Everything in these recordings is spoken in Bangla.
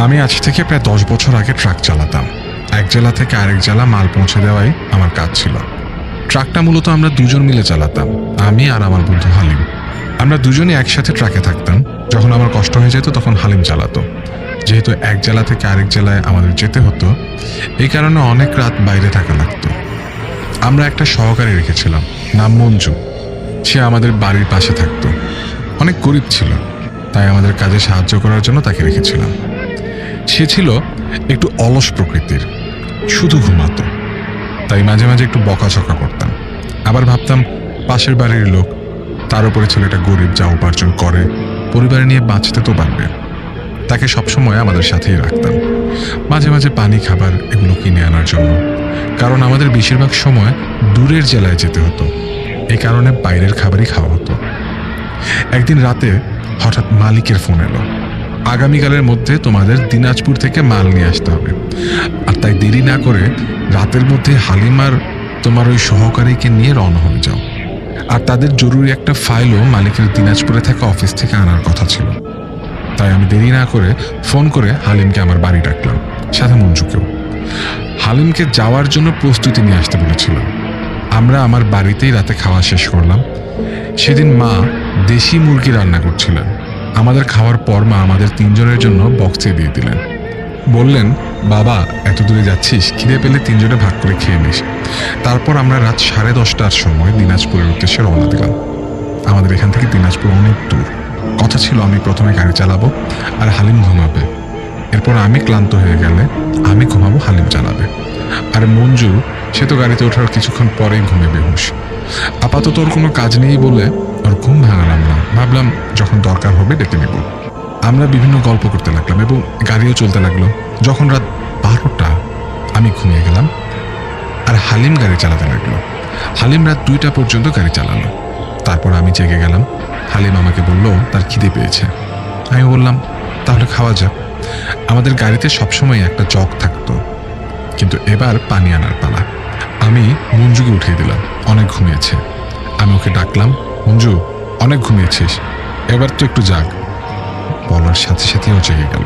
আমি আজ থেকে প্রায় 10 বছর আগে ট্রাক চালাতাম। এক জেলা থেকে আরেক জেলা মাল পৌঁছে দেওয়াই আমার কাজ ছিল। ট্রাকটা মূলত আমরা দুজন মিলে চালাতাম, আমি আর আমার বন্ধু হালিম। আমরা দুজনই একসাথে ট্রাকে থাকতাম। যখন আমার কষ্ট হয়ে যেত তখন হালিম চালাতো। যেহেতু এক জেলা থেকে আরেক জেলায় আমাদের যেতে হতো, এই কারণে অনেক রাত বাইরে থাকা লাগতো। আমরা একটা সহকারী রেখেছিলাম, নাম মঞ্জু। সে আমাদের বাড়ির পাশে থাকতো। অনেক গরিব ছিল, তাই আমাদের কাজে সাহায্য করার জন্য তাকে রেখেছিলাম। সে ছিল একটু অলস প্রকৃতির, শুধু ঘুমাতো। তাই মাঝে মাঝে একটু বকাঝকা করতাম। আবার ভাবতাম পাশের বাড়ির লোক, তার উপরে ছেলেটা গরিব, যা উপার্জন করে পরিবার নিয়ে বাঁচতে তো পারবে। তাকে সবসময় আমাদের সাথেই রাখতাম, মাঝে মাঝে পানি খাবার এগুলো কিনে আনার জন্য। কারণ আমাদের বেশিরভাগ সময় দূরের জেলায় যেতে হতো, এই কারণে বাইরের খাবারই খাওয়া হতো। একদিন রাতে হঠাৎ মালিকের ফোন এলো, আগামীকালের মধ্যে তোমাদের দিনাজপুর থেকে মাল নিয়ে আসতে হবে। আর তাই দেরি না করে রাতের মধ্যে হালিম আর তোমার ওই সহকারীকে নিয়ে রওনা হয়ে যাও। আর তাদের জরুরি একটা ফাইলও মালিকের দিনাজপুরে থাকা অফিস থেকে আনার কথা ছিল। তাই আমি দেরি না করে ফোন করে হালিমকে আমার বাড়ি ডাকলাম, সাথে মঞ্জুকেও। হালিমকে যাওয়ার জন্য প্রস্তুতি নিয়ে আসতে বলেছিলাম। আমরা আমার বাড়িতেই রাতে খাওয়া শেষ করলাম। সেদিন মা দেশি মুরগি রান্না করছিলেন। আমাদের খাওয়ার পর মা আমাদের তিনজনের জন্য বক্সে দিয়ে দিলেন। বললেন, বাবা এত দূরে যাচ্ছিস, খিদে পেলে তিনজনে ভাগ করে খেয়ে নিস। তারপর আমরা রাত 10:30টার সময় দিনাজপুরের উদ্দেশ্যে রওনা দিলাম। আমাদের এখান থেকে দিনাজপুর অনেক দূর। কথা ছিল আমি প্রথমে গাড়ি চালাবো আর হালিম ঘুমাবে। এরপর আমি ক্লান্ত হয়ে গেলে আমি ঘুমাবো, হালিম চালাবে। আর মঞ্জু, সে তো গাড়িতে ওঠার কিছুক্ষণ পরেই ঘুমে বেহুশ। আপাতত ওর কোনো কাজ নেই বলে ওর ঘুম ভাঙালাম না। ভাবলাম যখন দরকার হবে ডেকে নেব। আমরা বিভিন্ন গল্প করতে লাগলাম এবং গাড়িও চলতে লাগলো। যখন রাত 12টা, আমি ঘুমিয়ে গেলাম আর হালিম গাড়ি চালাতে লাগলো। হালিম রাত 2টা পর্যন্ত গাড়ি চালালো। তারপর আমি জেগে গেলাম। হালিম আমাকে বলল তার খিদে পেয়েছে। আমি বললাম তাহলে খাওয়া যাক। আমাদের গাড়িতে সবসময় একটা জগ থাকতো, কিন্তু এবার পানি আনার পালা। আমি মঞ্জুকে উঠিয়ে দিলাম, অনেক ঘুমিয়েছে। আমি ওকে ডাকলাম, মঞ্জু অনেক ঘুমিয়েছিস, এবার তো একটু জাগ। বলার সাথে সাথে ও জেগে গেল।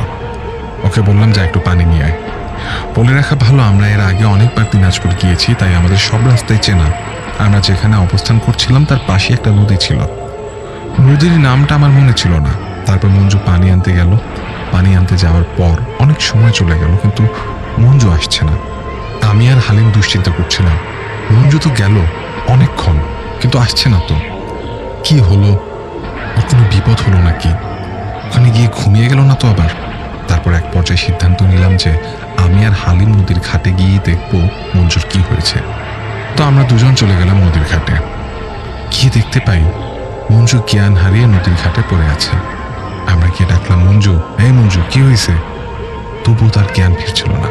ওকে বললাম যা একটু পানি নিয়ে আয়। বলে রাখা ভালো, আমরা এর আগে অনেকবার দিনাজপুর গিয়েছি, তাই আমাদের সব রাস্তায় চেনা। আমরা যেখানে অবস্থান করছিলাম তার পাশে একটা নদী ছিল। নদীর নামটা আমার মনে ছিল না। তারপর মঞ্জু পানি আনতে গেল। পানি আনতে যাওয়ার পর অনেক সময় চলে গেল, কিন্তু মঞ্জু আসছে না। আমি আর হালিম দুশ্চিন্তা করছিলাম, মঞ্জু তো গেল অনেকক্ষণ, কিন্তু আসছে না তো। কি হলো? ওর কোনো বিপদ হলো নাকি? ওখানে গিয়ে ঘুমিয়ে গেল না তো আবার? তারপর এক পর্যায়ে সিদ্ধান্ত নিলাম যে আমি আর হালিম নদীর ঘাটে গিয়ে দেখব মঞ্জুর কি হয়েছে। তো আমরা দুজন চলে গেলাম নদীর ঘাটে। গিয়ে দেখতে পাই মঞ্জু জ্ঞান হারিয়ে নদীর ঘাটে পড়ে আছে। আমরা গিয়ে ডাকলাম, মঞ্জু, এই মঞ্জু কি হয়েছে? তবুও তার জ্ঞান ফিরছিল না।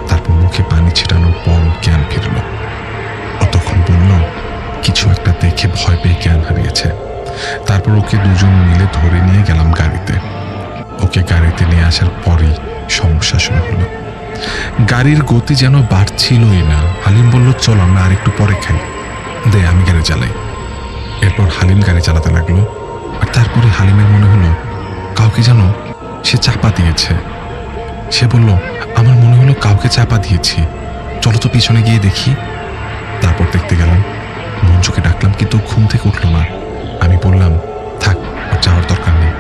তারপর মুখে পানি ছিটানোর পর জ্ঞান ফিরল। ও তখন বলল কিছু একটা দেখে ভয় পেয়ে জ্ঞান হারিয়েছে। তারপর ওকে দুজন মিলে ধরে নিয়ে গেলাম গাড়িতে। ওকে গাড়িতে নিয়ে আসার পরেই সমস্যা শুরু হলো। গাড়ির গতি যেন বাড়ছিলই না। হালিম বলল চল আমরা আরেকটু পরে খাই, দে আমি গাড়ি চালাই। এরপর হালিম গাড়ি চালাতে লাগলো। আর তারপরে হালিমের মনে হলো কাউকে যেন সে চাপা দিয়েছে। সে বলল আমার মনে হলো কাউকে চাপা দিয়েছি, চলো তো পিছনে গিয়ে দেখি। তারপর দেখতে গেলাম। মঞ্জুকে ডাকলাম, কিন্তু ঘুম থেকে উঠলো না। আমি বললাম থাক, ওর যাওয়ার দরকার নেই।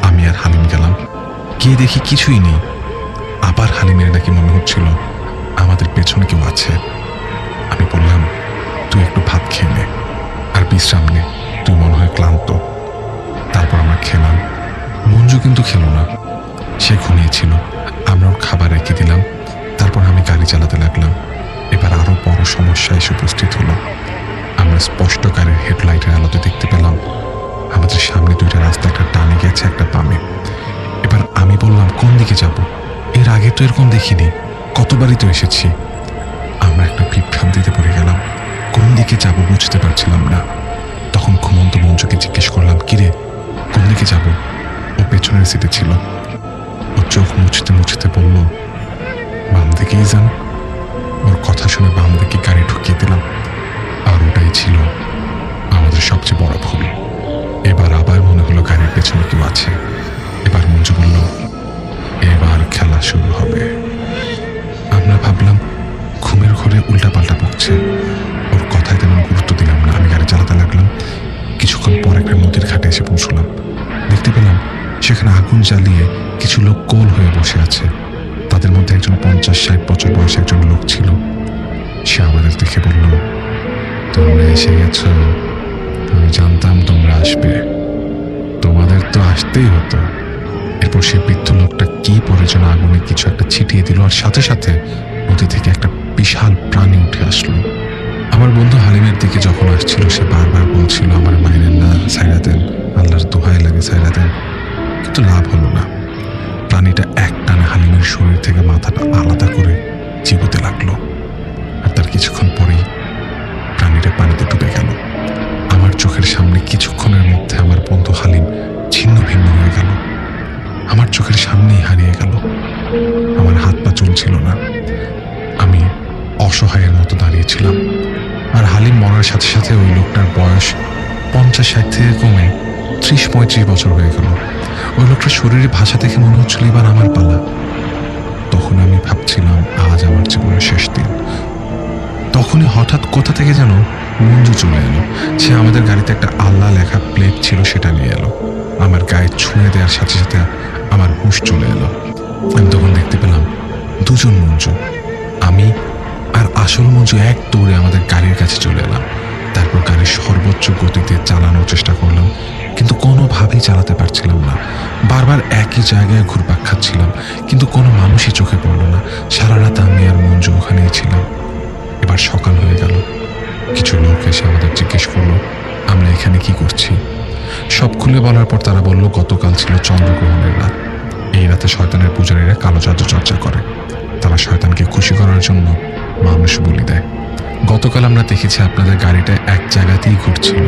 আমি আর হালিম গেলাম। গিয়ে দেখি কিছুই নেই। আবার হালিমের নাকি মনে হচ্ছিল আমাদের পেছনে কেউ আছে। আমি বললাম তুই একটু ভাত খেয়ে নে আর বিশ্রাম নে, তুই মনে হয় ক্লান্ত। তারপর আমরা খেলাম। মঞ্জু কিন্তু খেলো না, সে ঘুমিয়েছিল। আমরা ওর খাবার রেখে দিলাম। তারপর আমি গাড়ি চালাতে লাগলাম। এবার আরো বড় সমস্যা এসে উপস্থিত হলো। আমরা স্পষ্ট গাড়ির হেডলাইটের আলোতে দেখতে পেলাম আমাদের সামনে 2টা রাস্তা, একটা ডানে গেছে একটা বামে। এবার আমি বললাম কোন দিকে যাব? এর আগে তো এরকম দেখিনি, কতবারই তো এসেছি। আমরা একটা বিভ্রান্তিতে পড়ে গেলাম, কোন দিকে যাব বুঝতে পারছিলাম না। তখন ঘুমন্ত মঞ্জুকে জিজ্ঞেস করলাম, কিরে কোন দিকে যাব? ও পেছনের সিটে ছিল। ও চোখ মুছতে মুছতে বলল বাম দিকেই যান। ওর কথা শুনে বাম দিকে গাড়ি ঢুকিয়ে দিলাম। আর ওটাই ছিল আমাদের সবচেয়ে বড় ভুল। এবার আবার মনে হলো গাড়ির পেছনে কেউ আছে। এবার মঞ্জু বলল এবার আগুন জ্বালিয়ে কিছু লোক গোল হয়ে বসে আছে। তাদের মধ্যে একজন 50-60 বছর বয়সী একজন লোক ছিল। সে আমাদের দেখে বলল, তোমরা এসে গেছো, আমি জানতাম তোমরা আসবে, তোমাদের তো আসতেই হতো। এরপর সে বৃদ্ধ লোকটা কি পরে যেন আগুনে কিছু একটা ছিটিয়ে দিল, আর সাথে সাথে নদী থেকে একটা বিশাল প্রাণী উঠে আসলো। আমার বন্ধু হালিমের দিকে যখন আসছিল সে বারবার বলছিল, আমার মায়ের না, সাইরা দেন, আল্লাহর দোহাই লাগে সাইরা দেন। কিন্তু লাভ হলো না। প্রাণীটা একটানে হালিমের শরীর থেকে মাথাটা আলাদা করে চিবোতে লাগলো, আর তার কিছুক্ষণ পরেই প্রাণীটা পানিতে ডুবে গেল। আমার চোখের সামনে কিছুক্ষণের মধ্যে আমার বন্ধু হালিম ছিন্ন ভিন্ন হয়ে গেল, আমার চোখের সামনেই হারিয়ে গেল। আমার হাত পা চলছিল না, আমি অসহায়ের মতো দাঁড়িয়েছিলাম। আর হালিম মরার সাথে সাথে ওই লোকটার বয়স 50-60 থেকে কমে 30-35 বছর হয়ে গেল। ওই লোকটার শরীরে ভাষা দেখে মনে হচ্ছিল এবার আমার পালা। তখন আমি ভাবছিলাম আজ আমার জীবনের শেষ দিন। তখনই হঠাৎ কোথা থেকে যেন মঞ্জু চলে এলো। সে আমাদের গাড়িতে একটা আল্লাহ লেখা প্লেট ছিল, সেটা নিয়ে এলো। আমার গায়ে ছুঁয়ে দেওয়ার সাথে সাথে আমার হুঁশ চলে এলো। আমি তখন দেখতে পেলাম দুজন মঞ্জু, আমি আর আসল মঞ্জু এক দৌড়ে আমাদের গাড়ির কাছে চলে এলাম। তারপর গাড়ির সর্বোচ্চ গতিতে চালানোর চেষ্টা করলাম, কিন্তু কোনোভাবেই চালাতে পারছিলাম না। বারবার একই জায়গায় ঘুরপাক খাচ্ছিলাম, কিন্তু কোনো মানুষই চোখে পড়ল না। সারা রাত আমি আর মঞ্জু ওখানেই ছিলাম। এবার সকাল হয়ে গেল। কিছু লোক এসে আমাদের জিজ্ঞেস করলো আমরা এখানে কি করছি। সব খুলে বলার পর তারা বলল গতকাল ছিল চন্দ্রগ্রহণের রাত। এই রাতে শয়তানের পূজারীরা কালো জাদু চর্চা করে। তারা শয়তানকে খুশি করার জন্য মানুষ বলি দেয়। গতকাল আমরা দেখেছি আপনাদের গাড়িটা এক জায়গাতেই ঘুরছিল,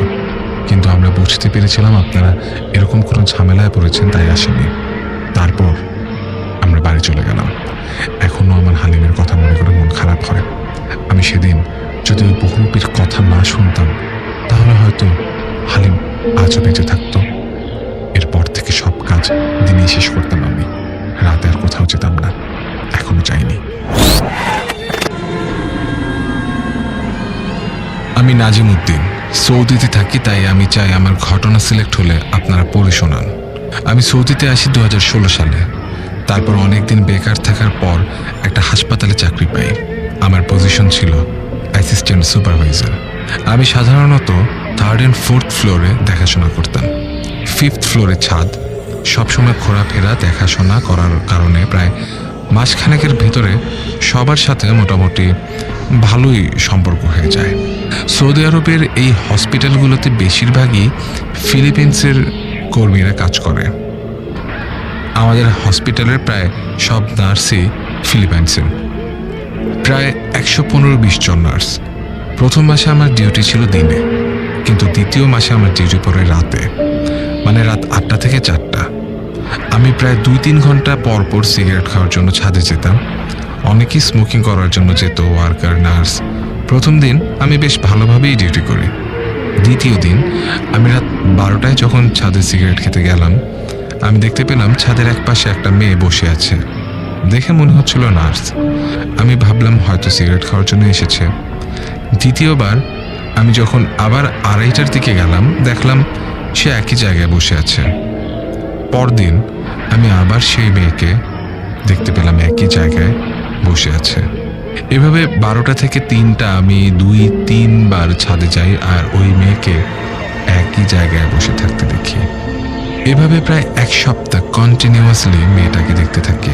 কিন্তু আমরা বুঝতে পেরেছিলাম আপনারা এরকম কোনো ঝামেলায় পড়েছেন, তাই আসেনি। তারপর আমরা বাড়ি চলে গেলাম। এখনো আমার হালিমের কথা মনে করে মন খারাপ হয়। আমি সেদিন যদি ওই বহুরূপীর কথা না শুনতাম তাহলে হয়তো হালিম আজও বেঁচে থাকতো। এরপর থেকে সব কাজ দিনেই শেষ করতাম আমি, রাতে আর কোথাও যেতাম না, এখনো যাইনি। আমি নাজিম উদ্দিন, সৌদিতে থাকি, তাই আমি চাই আমার ঘটনা সিলেক্ট হলে আপনারা পড়ে শোনান। আমি সৌদিতে আসি 2016 সালে। তারপর অনেকদিন বেকার থাকার পর একটা হাসপাতালে চাকরি পাই। আমার পজিশন ছিল অ্যাসিস্ট্যান্ট সুপারভাইজার। আমি সাধারণত 3rd and 4th ফ্লোরে দেখাশোনা করতাম। 5th ফ্লোরে ছাদ, সবসময় ঘোরাফেরা দেখাশোনা করার কারণে প্রায় মাসখানেকের ভেতরে সবার সাথে মোটামুটি ভালোই সম্পর্ক হয়ে যায়। সৌদি আরবের এই হসপিটালগুলোতে বেশিরভাগই ফিলিপিন্সের কর্মীরা কাজ করে। আমাদের হসপিটালের প্রায় সব নার্সই ফিলিপাইন্সের, প্রায় 115-20 জন নার্স। প্রথম মাসে আমার ডিউটি ছিল দিনে, কিন্তু দ্বিতীয় মাসে আমার ডিউটি পড়ে রাতে, মানে রাত 8টা থেকে 4টা। আমি প্রায় 2-3 ঘন্টা পর পর সিগারেট খাওয়ার জন্য ছাদে যেতাম। অনেকেই স্মোকিং করার জন্য যেত, ওয়ার্কার, নার্স। প্রথম দিন আমি বেশ ভালোভাবেই ডিউটি করি। দ্বিতীয় দিন আমি রাত 12টায় যখন ছাদে সিগারেট খেতে গেলাম, আমি দেখতে পেলাম ছাদের এক পাশে একটা মেয়ে বসে আছে। দেখে মনে হচ্ছিল নার্স। আমি ভাবলাম হয়তো সিগারেট খাওয়ার জন্য এসেছে। দ্বিতীয়বার আমি যখন আবার 2:30টার দিকে গেলাম, দেখলাম সে একই জায়গায় বসে আছে। পরদিন আমি আবার সেই মেয়েকে দেখতে পেলাম একই জায়গায় বসে আছে। এভাবে 12টা থেকে 3টা আমি 2-3 বার ছাদে যাই আর ওই মেয়েকে একই জায়গায় বসে থাকতে দেখি। এভাবে প্রায় 1 সপ্তাহ কন্টিনিউয়াসলি মেয়েটাকে দেখতে থাকি।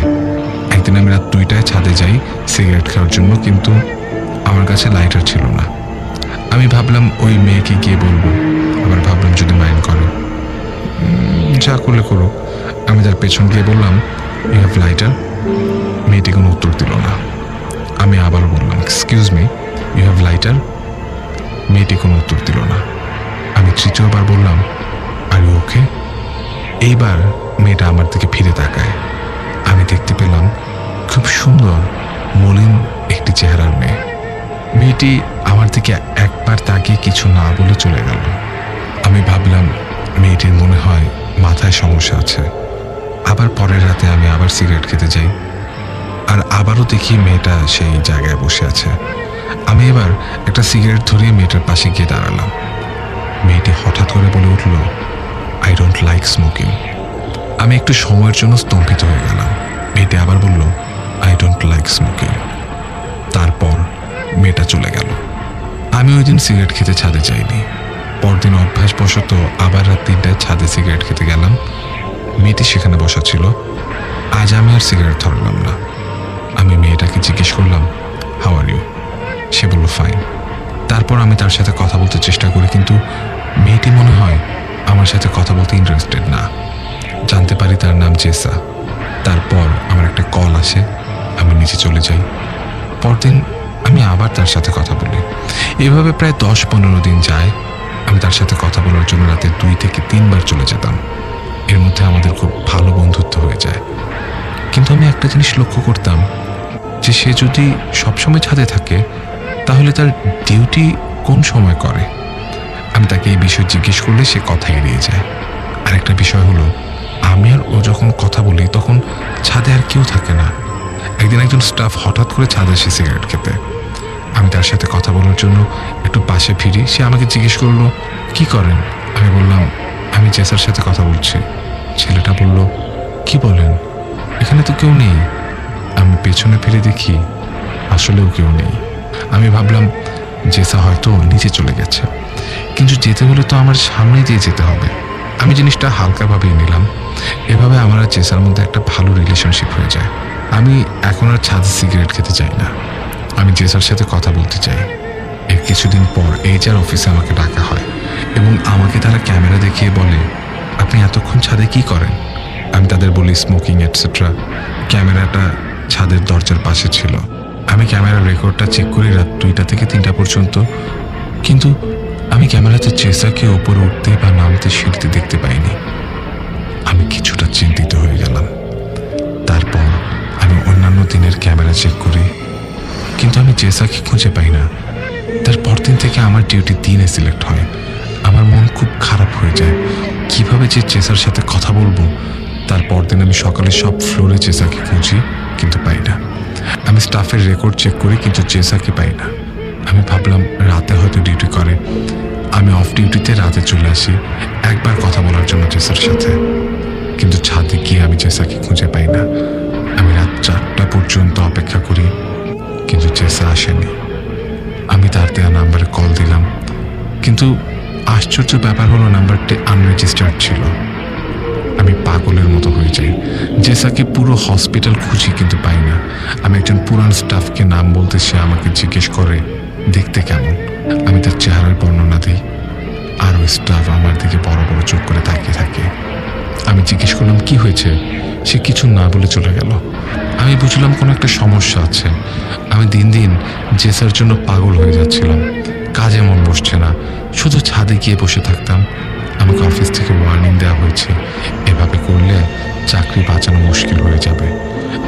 একদিন আমি রাত 2টায় ছাদে যাই সিগারেট খাওয়ার জন্য, কিন্তু আমার কাছে লাইটার ছিল না। আমি ভাবলাম ওই মেয়েকে গিয়ে বলবো, আবার ভাবলাম যদি মাইন্ড করে, যা করলে করুক। আমি তার পেছন গিয়ে বললাম, ইউ হ্যাভ লাইটার? মেয়েটি কোনো উত্তর দিল না। আমি আবারও বললাম, excuse me, you have lighter? মেয়েটি কোনো উত্তর দিল না। আমি তৃতীয়বার বললাম, আর ইউ ওকে? এইবার মেয়েটা আমার দিকে ফিরে তাকায়। আমি দেখতে পেলাম খুব সুন্দর মলিন একটি চেহারার মেয়ে। মেয়েটি আমার দিকে একবার তাকিয়ে কিছু না বলে চলে গেল। আমি ভাবলাম মেয়েটির মনে হয় মাথায় সমস্যা আছে। আবার পরের রাতে আমি আবার সিগারেট খেতে যাই, আর আবারও দেখি মেয়েটা সেই জায়গায় বসে আছে। আমি এবার একটা সিগারেট ধরিয়ে মেয়েটার পাশে গিয়ে দাঁড়ালাম। মেয়েটি হঠাৎ করে বলে উঠল, আই ডোন্ট লাইক স্মোকিং। আমি একটু সময়ের জন্য স্তম্ভিত হয়ে গেলাম। মেয়েটি আবার বলল, আই ডোন্ট লাইক স্মোকিং। তারপর মেয়েটা চলে গেল। আমি ওই দিন সিগারেট খেতে ছাদে যাইনি। পরদিন অভ্যাসবশত আবার রাত 3টায় ছাদে সিগারেট খেতে গেলাম। মেয়েটি সেখানে বসা ছিল। আজ আমি আর সিগারেট ধরলাম না। আমি মেয়েটাকে জিজ্ঞেস করলাম, হাউ আর ইউ? সে বলল, ফাইন। তারপর আমি তার সাথে কথা বলতে চেষ্টা করি, কিন্তু মেয়েটি মনে হয় আমার সাথে কথা বলতে ইন্টারেস্টেড না। জানতে পারি তার নাম জেসা। তারপর আমার একটা কল আসে, আমি নিচে চলে যাই। পরদিন আমি আবার তার সাথে কথা বলি। এভাবে প্রায় 10-15 দিন যায়। আমি তার সাথে কথা বলার জন্য রাতে 2 থেকে 3 বার চলে যেতাম। এর মধ্যে আমাদের খুব ভালো বন্ধুত্ব হয়ে যায়। কিন্তু আমি একটা জিনিস লক্ষ্য করতাম যে সে যদি সবসময় ছাদে থাকে তাহলে তার ডিউটি কোন সময় করে। আমি তাকে এই বিষয় জিজ্ঞেস করলে সে কথা এড়িয়ে যায়। আরেকটা বিষয় হলো, আমি আর ও যখন কথা বলি তখন ছাদে আর কেউ থাকে না। একদিন একজন স্টাফ হঠাৎ করে ছাদে এসে সিগারেট খেতে। আমি তার সাথে কথা বলার জন্য একটু পাশে ফিরি। সে আমাকে জিজ্ঞেস করলো, কি করেন? আমি বললাম, আমি জেসার সাথে কথা বলছি। ছেলেটা বলল, কি বলেন? এখানে তো কেউ নেই। আমি পেছনে ফিরে দেখি আসলেও কেউ নেই। আমি ভাবলাম জেসা হয়তো নিচে চলে গেছে, কিন্তু যেতে হলে তো আমার সামনে দিয়ে যেতে হবে। আমি জিনিসটা হালকাভাবেই নিলাম। এভাবে আমার আর জেসার মধ্যে একটা ভালো রিলেশনশিপ হয়ে যায়। আমি এখন আর ছাদে সিগারেট খেতে চাই না। আমি জেসার সাথে কথা বলতে চাই। এর কিছুদিন পর HR অফিসে আমাকে ডাকা হয় এবং আমাকে তারা ক্যামেরা দেখিয়ে বলে, আপনি এতক্ষণ ছাদে কি করেন? আমি তাদের বলি স্মোকিং এটসেট্রা। ক্যামেরাটা ছাদের দরজার পাশে ছিল। আমি ক্যামেরার রেকর্ডটা চেক করি রাত 2টা থেকে 3টা পর্যন্ত, কিন্তু আমি ক্যামেরাতে জেসাকে ওপরে উঠতে বা নামতে সিঁড়িতে দেখতে পাইনি। আমি কিছুটা চিন্তিত হয়ে গেলাম। তারপর আমি অন্যান্য দিনের ক্যামেরা চেক করি, কিন্তু আমি জেসাকে খুঁজে পাই না। তার পরদিন থেকে আমার ডিউটি দিনে সিলেক্ট হয়। আমার মন খুব খারাপ হয়ে যায়। কিভাবে যে জেসার সাথে কথা বলবো? তার পরদিন আমি সকালে সব ফ্লোরে জেসাকে খুঁজি, কিন্তু পাই না। আমি স্টাফের রেকর্ড চেক করি, কিন্তু জেসাকে পাই না। আমি ভাবলাম রাতে হয়তো ডিউটি করে। আমি অফ ডিউটিতে রাতে চলে আসি একবার কথা বলার জন্য জেসার সাথে, কিন্তু ছাদে গিয়ে আমি জেসাকে খুঁজে পাই না। আমি রাত 4টা পর্যন্ত অপেক্ষা করি, কিন্তু জেসা আসেনি। আমি তার দেওয়া নাম্বারে কল দিলাম, কিন্তু আশ্চর্য ব্যাপার হলো নাম্বারটি আনরেজিস্টার্ড ছিল। আমি পাগলের মতো হয়ে যাই। জেসাকে পুরো হসপিটাল খুঁজি, কিন্তু পাই না। আমি একজন পুরান স্টাফকে নাম বলতে সে আমাকে জিজ্ঞেস করে দেখতে কেমন। আমি তার চেহারার বর্ণনা দিই, আর ওই স্টাফ আমার দিকে বড় বড় চোখ করে তাকিয়ে থাকে। আমি জিজ্ঞেস করলাম কি হয়েছে? সে কিছু না বলে চলে গেল। আমি বুঝলাম কোনো একটা সমস্যা আছে। আমি দিন দিন জেসার জন্য পাগল হয়ে যাচ্ছিলাম। কাজে মন বসছে না, শুধু ছাদে গিয়ে বসে থাকতাম। আমাকে অফিস থেকে ওয়ার্নিং দেওয়া হয়েছে, এভাবে করলে চাকরি বাঁচানো মুশকিল হয়ে যাবে।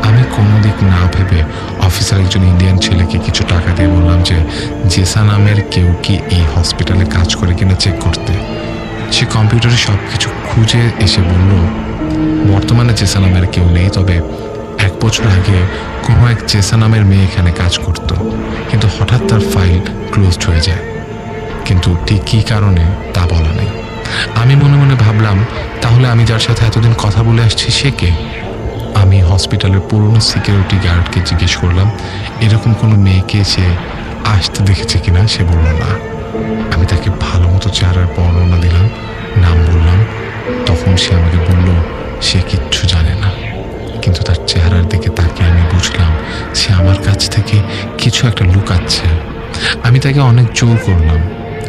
আমি কোনো দিক না ভেবে অফিসার একজন ইন্ডিয়ান ছেলেকে কিছু টাকা দিয়ে বললাম যে জেসা নামের কেউ কি এই হসপিটালে কাজ করে কিনা চেক করতে। সে কম্পিউটারে সব কিছু খুঁজে এসে বলল, বর্তমানে জেসা নামের কেউ নেই, তবে 1 বছর আগে কোনো এক জেসা নামের মেয়ে এখানে কাজ করত, কিন্তু হঠাৎ তার ফাইল ক্লোজড হয়ে যায়। কিন্তু ঠিক কী কারণে তা বলা নেই। আমি মনে মনে ভাবলাম, তাহলে আমি যার সাথে এতদিন কথা বলে আসছি সে কে? আমি হসপিটালের পুরনো সিকিউরিটি গার্ডকে জিজ্ঞেস করলাম এরকম কোনো মেয়েকে সে আসতে দেখেছে কিনা। সে বলল না। আমি তাকে ভালো মতো চেহারার বর্ণনা দিলাম, নাম বললাম। তখন সে আমাকে বলল সে কিচ্ছু জানে না, কিন্তু তার চেহারার দিকে তাকিয়ে আমি বুঝলাম সে আমার কাছ থেকে কিছু একটা লুকাচ্ছে। আমি তাকে অনেক জোর করলাম,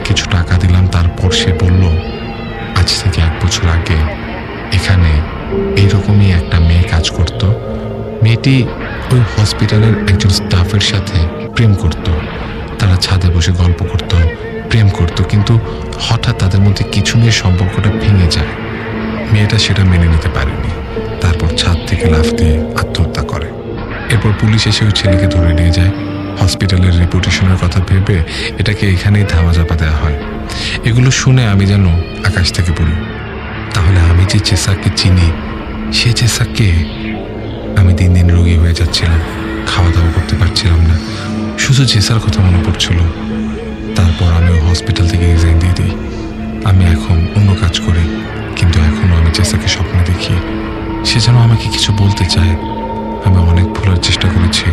কিছু টাকা দিলাম। তারপর সে বলল আজ থেকে 1 বছর আগে এখানে এইরকমই একটা মেয়ে কাজ করত। মেয়েটি ওই হসপিটালের একজন স্টাফের সাথে প্রেম করত। তারা ছাদে বসে গল্প করত, প্রেম করত, কিন্তু হঠাৎ তাদের মধ্যে কিছু নিয়ে সম্পর্কটা ভেঙে যায়। মেয়েটা সেটা মেনে নিতে পারেনি। তারপর ছাদ থেকে লাফ দিয়ে আত্মহত্যা করে। এরপর পুলিশ এসে ওই ছেলেকে ধরে নিয়ে যায়। হসপিটালের রেপুটেশনের কথা ভেবে এটাকে এখানেই ধামাচাপা দেওয়া হয়। এগুলো শুনে আমি যেন আকাশ থেকে পড়ি। তাহলে আমি যে জেসাকে চিনি সে জেসাকে? আমি দিন দিন রোগী হয়ে যাচ্ছিলাম, খাওয়া দাওয়া করতে পারছিলাম না, শুধু জেসার কথা মনে পড়ছিল। তারপর আমি ওই হসপিটাল থেকে রিজাইন দিয়ে দিই। আমি এখন অন্য কাজ করি, কিন্তু এখনও আমি জেসাকে স্বপ্নে দেখি। সে যেন আমাকে কিছু বলতে চায়। আমি অনেক ভুলার চেষ্টা করেছি,